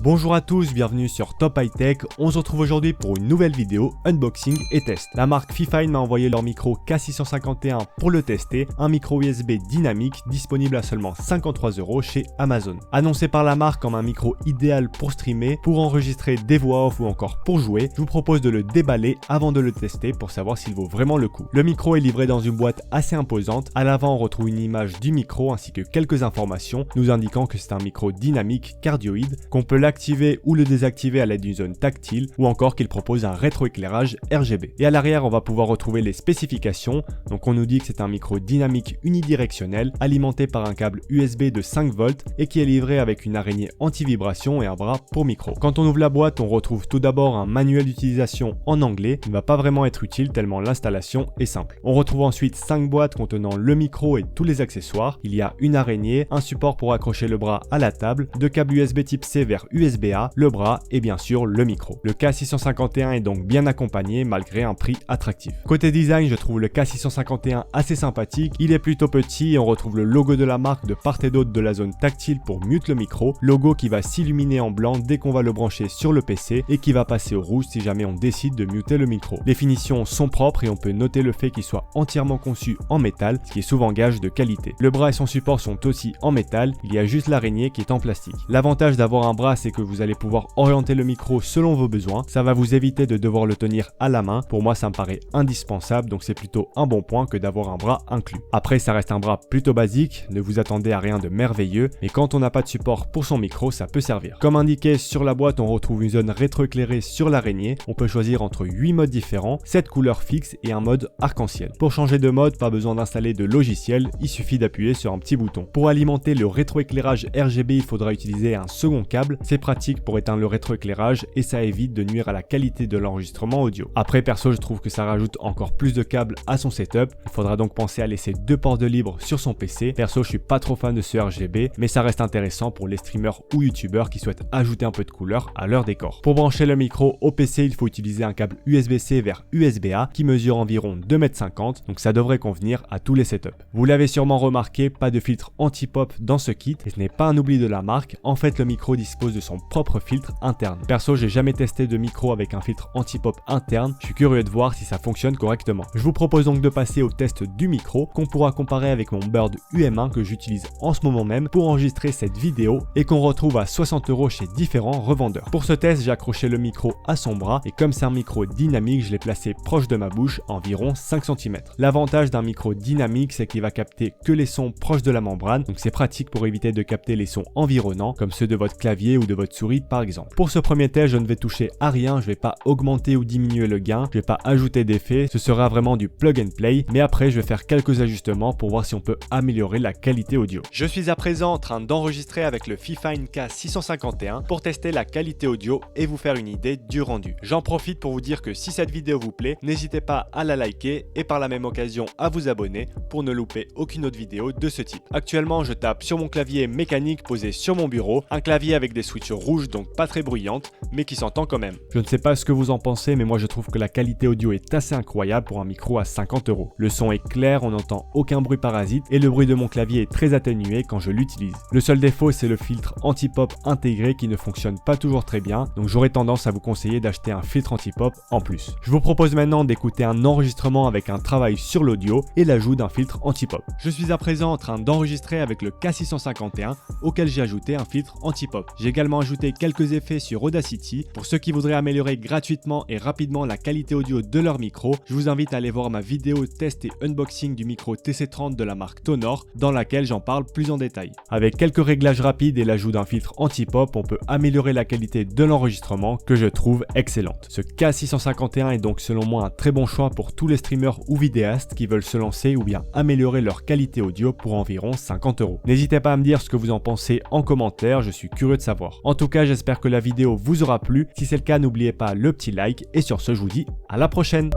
Bonjour à tous, bienvenue sur Top High Tech. On se retrouve aujourd'hui pour une nouvelle vidéo unboxing et test. La marque Fifine m'a envoyé leur micro K651 pour le tester, un micro USB dynamique disponible à seulement 53 € chez Amazon. Annoncé par la marque comme un micro idéal pour streamer, pour enregistrer des voix off ou encore pour jouer, je vous propose de le déballer avant de le tester pour savoir s'il vaut vraiment le coup. Le micro est livré dans une boîte assez imposante. À l'avant, on retrouve une image du micro ainsi que quelques informations nous indiquant que c'est un micro dynamique cardioïde, qu'on peut l'activer ou le désactiver à l'aide d'une zone tactile ou encore qu'il propose un rétroéclairage RGB. Et à l'arrière, on va pouvoir retrouver les spécifications. Donc on nous dit que c'est un micro dynamique unidirectionnel alimenté par un câble USB de 5 volts et qui est livré avec une araignée anti-vibration et un bras pour micro. Quand on ouvre la boîte, on retrouve tout d'abord un manuel d'utilisation en anglais qui ne va pas vraiment être utile tellement l'installation est simple. On retrouve ensuite 5 boîtes contenant le micro et tous les accessoires. Il y a une araignée, un support pour accrocher le bras à la table, 2 câbles USB type C vers USB-A, le bras et bien sûr le micro. Le K651 est donc bien accompagné malgré un prix attractif. Côté design, je trouve le K651 assez sympathique. Il est plutôt petit et on retrouve le logo de la marque de part et d'autre de la zone tactile pour mute le micro, logo qui va s'illuminer en blanc dès qu'on va le brancher sur le PC et qui va passer au rouge si jamais on décide de muter le micro. Les finitions sont propres et on peut noter le fait qu'il soit entièrement conçu en métal, ce qui est souvent gage de qualité. Le bras et son support sont aussi en métal, il y a juste l'araignée qui est en plastique. L'avantage d'avoir un bras, c'est que vous allez pouvoir orienter le micro selon vos besoins, ça va vous éviter de devoir le tenir à la main. Pour moi ça me paraît indispensable, donc c'est plutôt un bon point que d'avoir un bras inclus. Après ça reste un bras plutôt basique, ne vous attendez à rien de merveilleux, mais quand on n'a pas de support pour son micro, ça peut servir. Comme indiqué sur la boîte, on retrouve une zone rétroéclairée sur l'araignée, on peut choisir entre 8 modes différents, 7 couleurs fixes et un mode arc-en-ciel. Pour changer de mode, pas besoin d'installer de logiciel, il suffit d'appuyer sur un petit bouton. Pour alimenter le rétroéclairage RGB, il faudra utiliser un second câble, c'est pratique pour éteindre le rétroéclairage et ça évite de nuire à la qualité de l'enregistrement audio. Après perso, je trouve que ça rajoute encore plus de câbles à son setup, il faudra donc penser à laisser 2 ports de libre sur son PC. Perso, je suis pas trop fan de ce RGB, mais ça reste intéressant pour les streamers ou youtubeurs qui souhaitent ajouter un peu de couleur à leur décor. Pour brancher le micro au PC, il faut utiliser un câble USB-C vers USB-A qui mesure environ 2,50 m, donc ça devrait convenir à tous les setups. Vous l'avez sûrement remarqué, pas de filtre anti-pop dans ce kit et ce n'est pas un oubli de la marque. En fait, le micro dispose de son propre filtre interne. Perso, j'ai jamais testé de micro avec un filtre anti-pop interne, je suis curieux de voir si ça fonctionne correctement. Je vous propose donc de passer au test du micro qu'on pourra comparer avec mon Bird UM1 que j'utilise en ce moment même pour enregistrer cette vidéo et qu'on retrouve à 60 € chez différents revendeurs. Pour ce test, j'ai accroché le micro à son bras et comme c'est un micro dynamique, je l'ai placé proche de ma bouche, environ 5 cm. L'avantage d'un micro dynamique, c'est qu'il va capter que les sons proches de la membrane, donc c'est pratique pour éviter de capter les sons environnants comme ceux de votre clavier ou de votre souris par exemple. Pour ce premier test, je ne vais toucher à rien, je vais pas augmenter ou diminuer le gain, je vais pas ajouter d'effets, ce sera vraiment du plug and play, mais après je vais faire quelques ajustements pour voir si on peut améliorer la qualité audio. Je suis à présent en train d'enregistrer avec le Fifine K651 pour tester la qualité audio et vous faire une idée du rendu. J'en profite pour vous dire que si cette vidéo vous plaît, n'hésitez pas à la liker et par la même occasion à vous abonner pour ne louper aucune autre vidéo de ce type. Actuellement, je tape sur mon clavier mécanique posé sur mon bureau, un clavier avec des switches rouges donc pas très bruyantes, mais qui s'entend quand même. Je ne sais pas ce que vous en pensez, mais moi je trouve que la qualité audio est assez incroyable pour un micro à 50 €. Le son est clair, on n'entend aucun bruit parasite et le bruit de mon clavier est très atténué quand je l'utilise. Le seul défaut, c'est le filtre anti-pop intégré qui ne fonctionne pas toujours très bien, donc j'aurais tendance à vous conseiller d'acheter un filtre anti-pop en plus. Je vous propose maintenant d'écouter un enregistrement avec un travail sur l'audio et l'ajout d'un filtre anti-pop. Je suis à présent en train d'enregistrer avec le K651 auquel j'ai ajouté un filtre anti-pop. J'ai également ajouté quelques effets sur Audacity. Pour ceux qui voudraient améliorer gratuitement et rapidement la qualité audio de leur micro, je vous invite à aller voir ma vidéo test et unboxing du micro TC30 de la marque Tonor dans laquelle j'en parle plus en détail. Avec quelques réglages rapides et l'ajout d'un filtre anti-pop, on peut améliorer la qualité de l'enregistrement que je trouve excellente. Ce K651 est donc selon moi un très bon choix pour tous les streamers ou vidéastes qui veulent se lancer ou bien améliorer leur qualité audio pour environ 50 €. N'hésitez pas à me dire ce que vous en pensez en commentaire, je suis curieux de savoir. En tout cas, j'espère que la vidéo vous aura plu. Si c'est le cas, n'oubliez pas le petit like et sur ce, je vous dis à la prochaine.